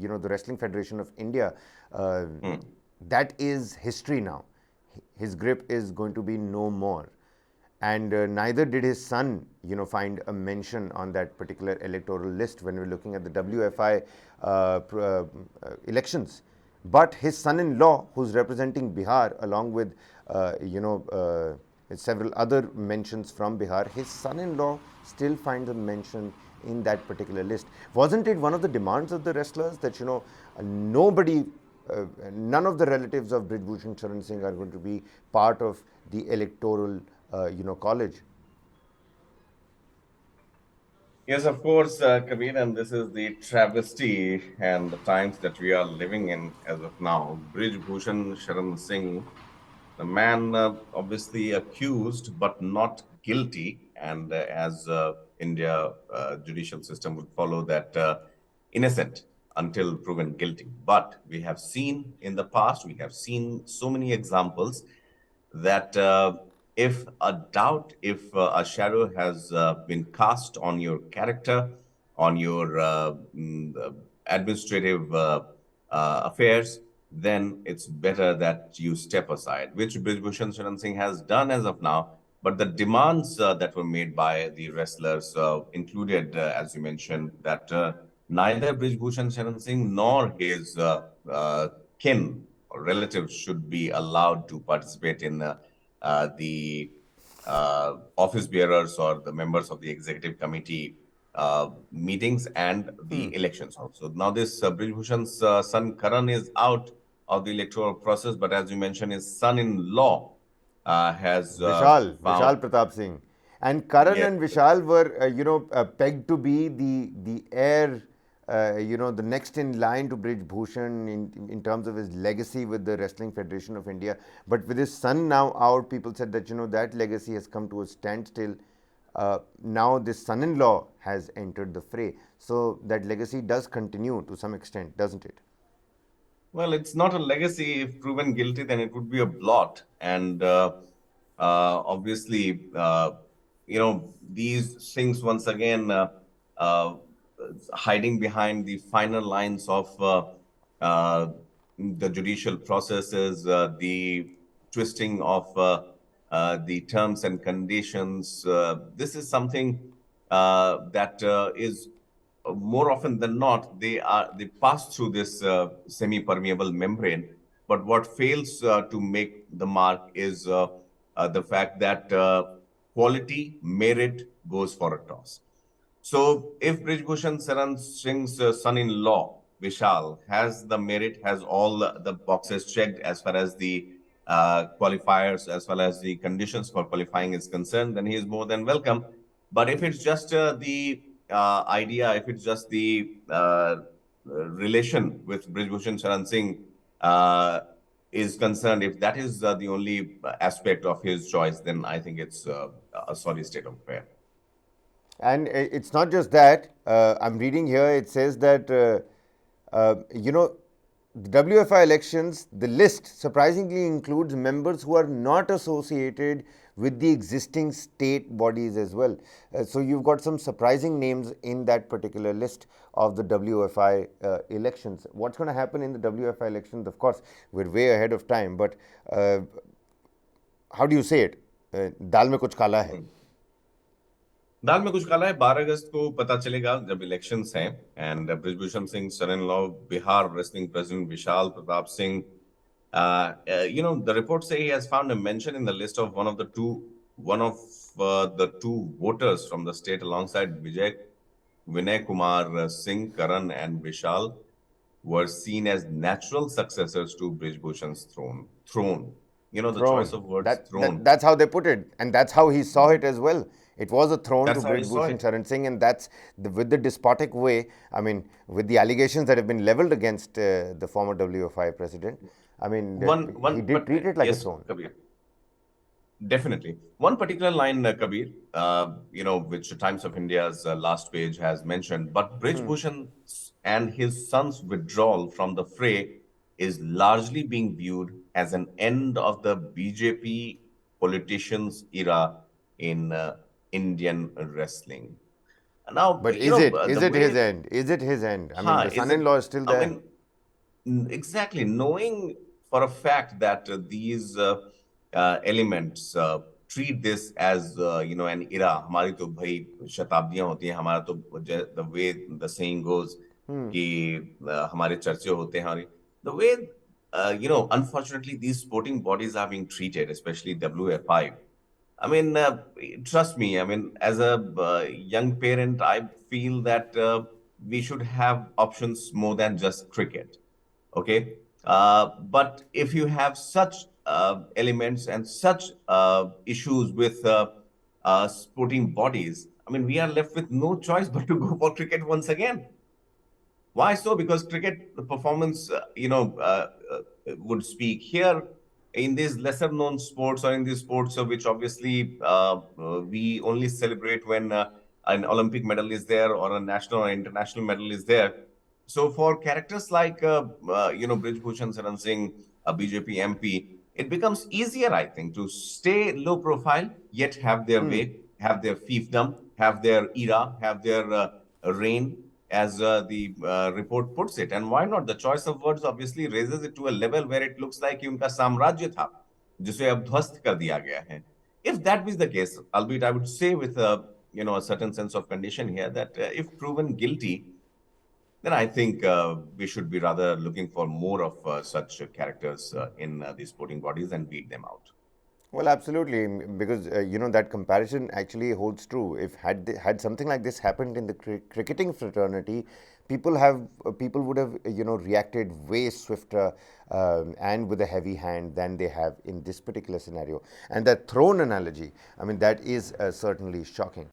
the Wrestling Federation of India, Hmm. that is history now. His grip is going to be no more. And neither did his son, find a mention on that particular electoral list when we're looking at the WFI elections. But his son-in-law, who's representing Bihar, along with several other mentions from Bihar, his son-in-law still finds a mention in that particular list. Wasn't it one of the demands of the wrestlers that nobody, none of the relatives of Brij Bhushan Charan Singh are going to be part of the electoral, college? Yes, of course, Kabir, and this is the travesty and the times that we are living in as of now. Brij Bhushan Sharan Singh, the man obviously accused but not guilty, and as India judicial system would follow that innocent until proven guilty. But we have seen in the past, we have seen so many examples that if a doubt, if a shadow has been cast on your character, on your administrative affairs, then it's better that you step aside, which Brij Bhushan Sharan Singh has done as of now. But the demands that were made by the wrestlers included, as you mentioned, that neither Brij Bhushan Sharan Singh nor his kin or relatives should be allowed to participate in the office bearers or the members of the executive committee meetings and the elections also. Now, this Brij Bhushan's son Karan is out of the electoral process, but as you mentioned, his son-in-law has found. Vishal Pratap Singh. And Karan Yes, and Vishal were, pegged to be the heir, the next in line to Brij Bhushan in terms of his legacy with the Wrestling Federation of India. But with his son now out, people said that, that legacy has come to a standstill. Now this son-in-law has entered the fray. So that legacy does continue to some extent, doesn't it? well, it's not a legacy. If proven guilty, then it would be a blot. And obviously, these things once again uh, hiding behind the finer lines of the judicial processes, the twisting of the terms and conditions. This is something that is more often than not, they pass through this semi-permeable membrane. But what fails to make the mark is the fact that quality, merit goes for a toss. So if Brij Bhushan Saran Singh's son-in-law, Vishal, has the merit, has all the boxes checked as far as the qualifiers, as well as the conditions for qualifying is concerned, then he is more than welcome. But if it's just the idea, if it's just the relation with Brij Bhushan Saran Singh is concerned, if that is the only aspect of his choice, then I think it's a sorry state of affair. And it's not just that. I'm reading here, it says that, the WFI elections, the list surprisingly includes members who are not associated with the existing state bodies as well. So you've got some surprising names in that particular list of the WFI elections. What's going to happen in the WFI elections? Of course, we're way ahead of time, but how do you say it? दाल में कुछ काला है. दाल में कुछ काला है. 12 अगस्त को पता चलेगा जब इलेक्शंस हैं. And Brij Bhushan Singh son in law, Bihar wrestling president Vishal Pratap Singh, the reports say he has found a mention in the list of one of the two voters from the state alongside Vinay Kumar Singh. Karan and Vishal were seen as natural successors to Brij Bhushan's throne. The choice Throne. of words, throne. That's how they put it, and that's how he saw it as well. It was a throne to That's how he Brij saw Bhushan it. Charan Singh, and that's with the despotic way. I mean, with the allegations that have been leveled against the former WFI president. I mean, he did treat it like a Yes, throne. Kabir. Definitely. One particular line, Kabir, which Times of India's last page has mentioned, but Brij Bhushan and his son's withdrawal from the fray is largely being viewed as an end of the BJP politicians' era in Indian wrestling. Now, But you is know, it? Is the it his way, end? Is it his end? I mean, the is it? son-in-law is still I there. mean, exactly, knowing for a fact that these elements treat this as an era. हमारी तो भाई शताब्दियां होती हैं. हमारा तो the way the saying goes कि हमारे चर्चे होते हैं हमारी. The way unfortunately these sporting bodies are being treated, especially WFI. I mean, trust me. I mean, as a young parent, I feel that we should have options more than just cricket. Okay, but if you have such elements and such issues with sporting bodies, I mean, we are left with no choice but to go for cricket once again. Why so? Because cricket performance, would speak here in these lesser known sports or in these sports which obviously we only celebrate when an Olympic medal is there or a national or international medal is there. So for characters like, Brij Bhushan Son Not, a BJP MP, it becomes easier, I think, to stay low profile, yet have their way, have their fiefdom, have their era, have their reign, as the report puts it. And why not? The choice of words obviously raises it to a level where it looks like उनका साम्राज्य था, जिसे अब ध्वस्त कर दिया गया है. If that is the case, albeit I would say with a certain sense of condition here that if proven guilty, then I think we should be rather looking for more of such characters in these sporting bodies and weed them out. Well, absolutely, because that comparison actually holds true. If had something like this happened in the cricketing fraternity, people would have reacted way swifter and with a heavy hand than they have in this particular scenario. And that throne analogy, I mean, that is certainly shocking.